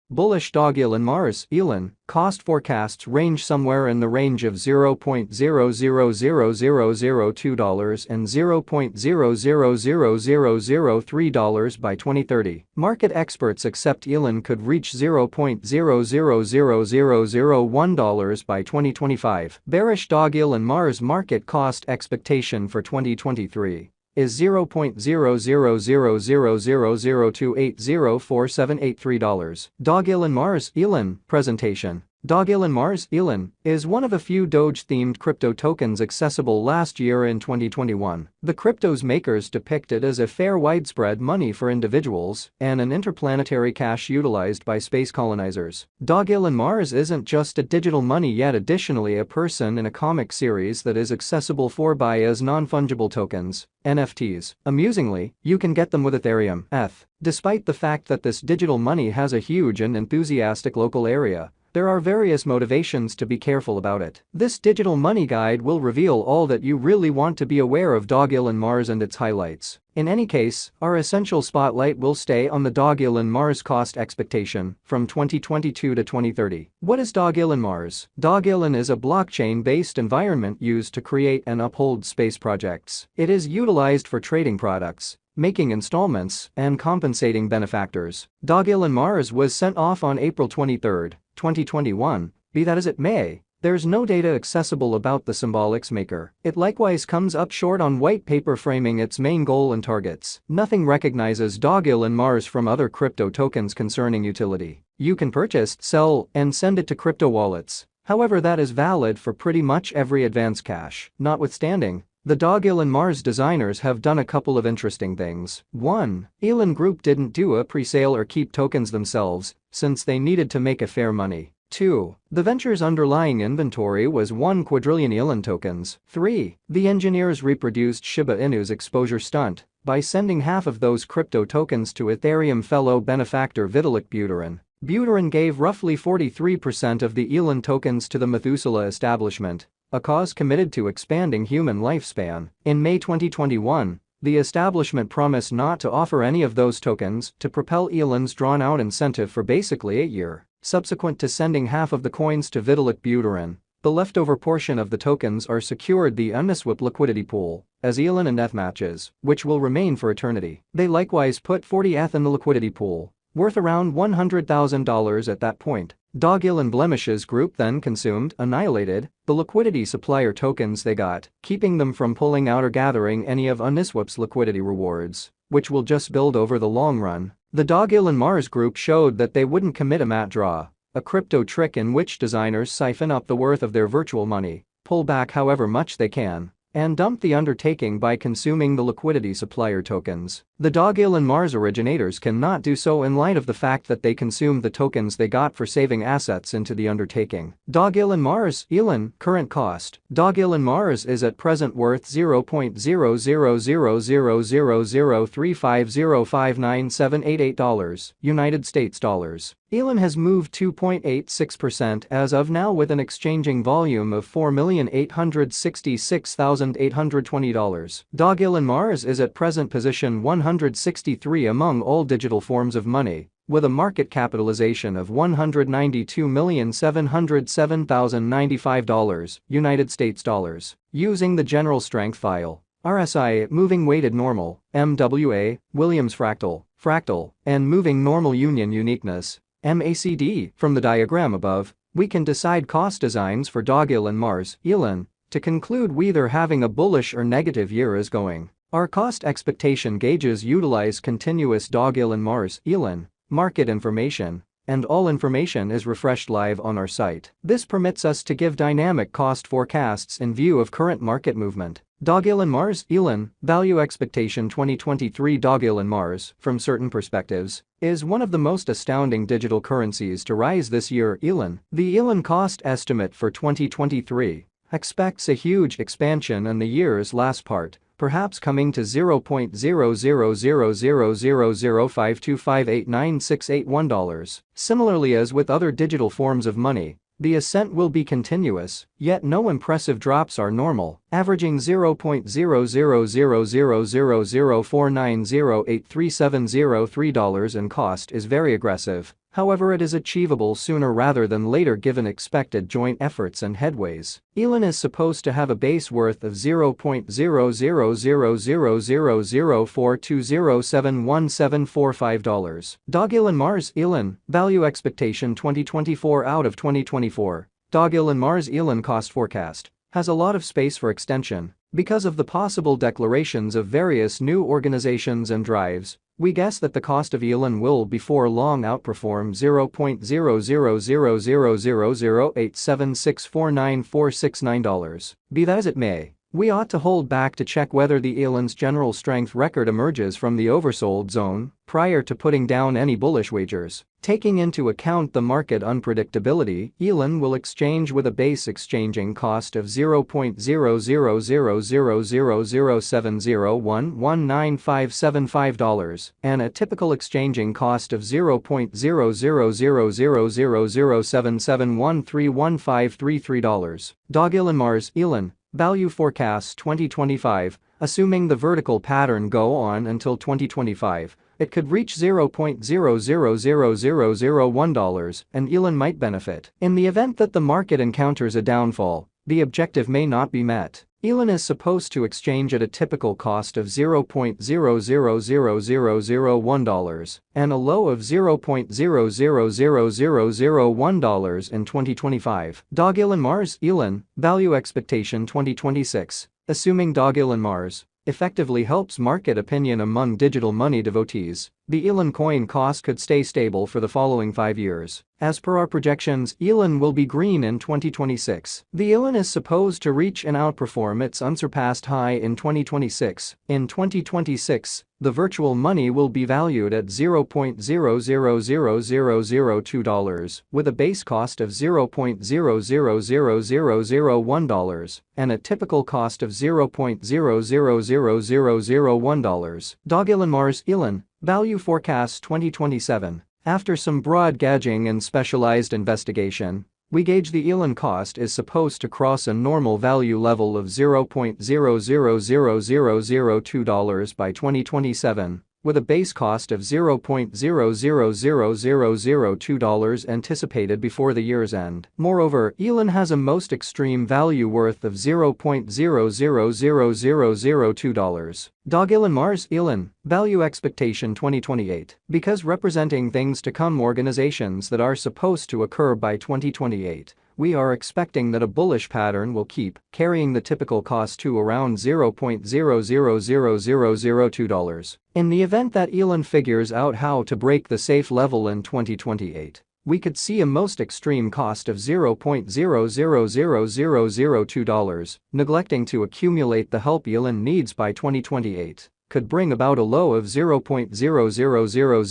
Bullish Dogelon Mars, Elon, cost forecasts range somewhere in the range of $0.000002 and $0.000003 by 2030. Market experts accept Elon could reach $0.000001 by 2025. Bearish Dogelon Mars market cost expectation for 2023 is $0.000002804783. Dogelon Mars, Elon, presentation. Dogelon Mars, Elon, is one of a few Doge-themed crypto tokens accessible last year in 2021. The crypto's makers depict it as a fair widespread money for individuals and an interplanetary cash utilized by space colonizers. Dogelon Mars isn't just a digital money yet additionally a person in a comic series that is accessible for buy as non-fungible tokens, NFTs. Amusingly, you can get them with Ethereum, ETH. Despite the fact that this digital money has a huge and enthusiastic local area, there are various motivations to be careful about it. This digital money guide will reveal all that you really want to be aware of Dogelon Mars and its highlights. In any case, our essential spotlight will stay on the Dogelon Mars cost expectation from 2022 to 2030. What is Dogelon Mars? Dogelon is a blockchain-based environment used to create and uphold space projects. It is utilized for trading products, making installments, and compensating benefactors. Dogelon Mars was sent off on April 23, 2021, be that as it may, there's no data accessible about the symbolics maker. It likewise comes up short on white paper framing its main goal and targets. Nothing recognizes Dogelon Mars from other crypto tokens concerning utility. You can purchase, sell, and send it to crypto wallets. However, that is valid for pretty much every advance cash. Notwithstanding, the Dogelon Mars designers have done a couple of interesting things. 1. Elon Group didn't do a pre-sale or keep tokens themselves, since they needed to make a fair money. 2. The venture's underlying inventory was 1 quadrillion Elon tokens. 3. The engineers reproduced Shiba Inu's exposure stunt by sending half of those crypto tokens to Ethereum fellow benefactor Vitalik Buterin. Buterin gave roughly 43% of the Elon tokens to the Methuselah establishment, a cause committed to expanding human lifespan. In May 2021, the establishment promised not to offer any of those tokens to propel Elon's drawn-out incentive for basically a year. Subsequent to sending half of the coins to Vitalik Buterin, the leftover portion of the tokens are secured the Uniswap liquidity pool as Elon and ETH matches, which will remain for eternity. They likewise put 40 ETH in the liquidity pool, worth around $100,000 at that point. Dogelon Blemishes Group then annihilated the liquidity supplier tokens they got, keeping them from pulling out or gathering any of Uniswap's liquidity rewards, which will just build over the long run. The Dogelon Mars Group showed that they wouldn't commit a mat draw, a crypto trick in which designers siphon up the worth of their virtual money, pull back however much they can, and dump the undertaking by consuming the liquidity supplier tokens. The Dogelon Mars originators cannot do so in light of the fact that they consumed the tokens they got for saving assets into the undertaking. Dogelon Mars, Elon, current cost. Dogelon Mars is at present worth $0.00000350597888, United States dollars. Elon has moved 2.86% as of now with an exchanging volume of $4,866,820. Dogelon Mars is at present position 163 among all digital forms of money, with a market capitalization of $192,707,095, United States dollars. Using the general strength file, RSI, moving weighted normal, MWA, Williams fractal, and moving normal union uniqueness, MACD, from the diagram above, we can decide cost designs for Dogelon Mars, Elon. To conclude, we either having a bullish or negative year is going. Our cost expectation gauges utilize continuous Dogelon Mars, Elon, market information, and all information is refreshed live on our site. This permits us to give dynamic cost forecasts in view of current market movement. Dogelon Mars, Elon, value expectation 2023. Dogelon Mars, from certain perspectives, is one of the most astounding digital currencies to rise this year. Elon, the Elon cost estimate for 2023 expects a huge expansion in the year's last part, perhaps coming to $0.00000525896881. Similarly, as with other digital forms of money, the ascent will be continuous, yet no impressive drops are normal, averaging $0.00000490837003 in cost is very aggressive. However, it is achievable sooner rather than later given expected joint efforts and headways. Elon is supposed to have a base worth of $0.0000420711745. Dogelon Mars Elon, value expectation 2024 out of 2024. Dogelon Mars Elon cost forecast has a lot of space for extension because of the possible declarations of various new organizations and drives. We guess that the cost of Elon will before long outperform $0.0000008764949. Be that as it may, we ought to hold back to check whether the Elon's general strength record emerges from the oversold zone prior to putting down any bullish wagers. Taking into account the market unpredictability, Elon will exchange with a base exchanging cost of $0.000000701195575 and a typical exchanging cost of $0.000000771315333. Dogelon Mars Elon, value forecasts 2025, assuming the vertical pattern go on until 2025. It could reach $0.0000001 and Elon might benefit. In the event that the market encounters a downfall, the objective may not be met. Elon is supposed to exchange at a typical cost of $0.0000001 and a low of $0.0000001 in 2025. Dogelon Mars Elon, value expectation 2026, assuming Dogelon Mars effectively helps market opinion among digital money devotees, the Elon coin cost could stay stable for the following 5 years. As per our projections, Elon will be green in 2026. The Elon is supposed to reach and outperform its unsurpassed high in 2026. In 2026, the virtual money will be valued at $0.0000002 with a base cost of $0.0000001 and a typical cost of $0.0000001. Dogelon Mars Elon, value forecast 2027. After some broad gauging and specialized investigation, we gauge the Elon cost is supposed to cross a normal value level of $0.0000002 by 2027, with a base cost of $0.0000002 anticipated before the year's end. Moreover, Elon has a most extreme value worth of $0.0000002. Dogelon Mars Elon, value expectation 2028. Because representing things to come organizations that are supposed to occur by 2028, we are expecting that a bullish pattern will keep carrying the typical cost to around $0.0000002. In the event that Elon figures out how to break the safe level in 2028, we could see a most extreme cost of $0.0000002. Neglecting to accumulate the help Elon needs by 2028 could bring about a low of $0.00000